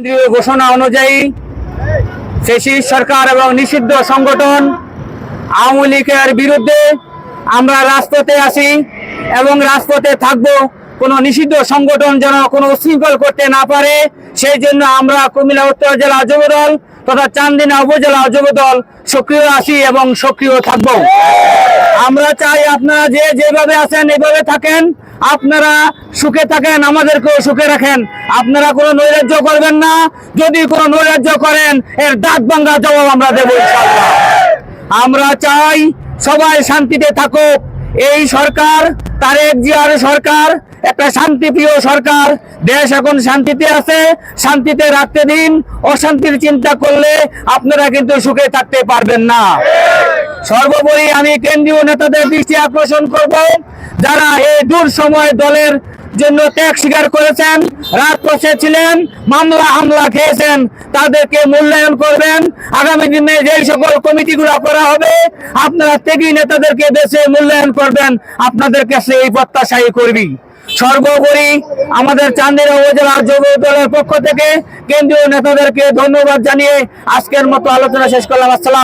কেন্দ্রীয় ঘোষণা অনুযায়ী ফ্যাসিস্ট সরকার এবং নিষিদ্ধ সংগঠন আওয়ামী লীগের বিরুদ্ধে আমরা রাজপথে আসি এবং রাজপথে থাকব। কোনো নিষিদ্ধ সংগঠন যেন কোনো উচ্ছৃঙ্খল করতে না পারে, সেই জন্য আমরা কুমিল্লা উত্তর জেলা যুবদল তথা চান্দিনা উপজেলা যুবদল সক্রিয় আছি এবং সক্রিয় থাকব। আমরা চাই আপনারা যেভাবে আছেন এভাবে থাকেন, আপনারা সুখে থাকেন, আমাদেরকেও সুখে রাখেন। আপনারা কোনো নৈরাজ্য করবেন না, যদি কোনো নৈরাজ্য করেন এর দাঁত ভাঙা জবাব আমরা দেব ইনশাআল্লাহ। আমরা চাই সবাই শান্তিতে থাকুক। এই সরকার তারেক জিয়ার সরকার একটা শান্তিপ্রিয় সরকার। দেশ এখন শান্তিতে আছে, শান্তিতে রাখতে দিন। অশান্তির চিন্তা করলে আপনারা কিন্তু সুখে থাকতে পারবেন না। সর্বোপরি আমি কেন্দ্রীয় নেতাদের দৃষ্টি আকর্ষণ করব, যারা এই দূর সময় দলের জন্য ত্যাগ স্বীকার করেছেন, রাজপথে ছিলেন, মামলা হামলা খেয়েছেন, তাদেরকে মূল্যায়ন করবেন। আগামী দিনে যে সকল কমিটিগুলো করা হবে আপনারা ত্যাগী নেতাদেরকে বেছে মূল্যায়ন করবেন, আপনাদের কাছে এই প্রত্যাশাই করবি। সর্বোপরি আমাদের চান্দিনা উপজেলা যুব দলের পক্ষ থেকে কেন্দ্রীয় নেতাদেরকে ধন্যবাদ জানিয়ে আজকের মতো আলোচনা শেষ করলাম। আসসালাম।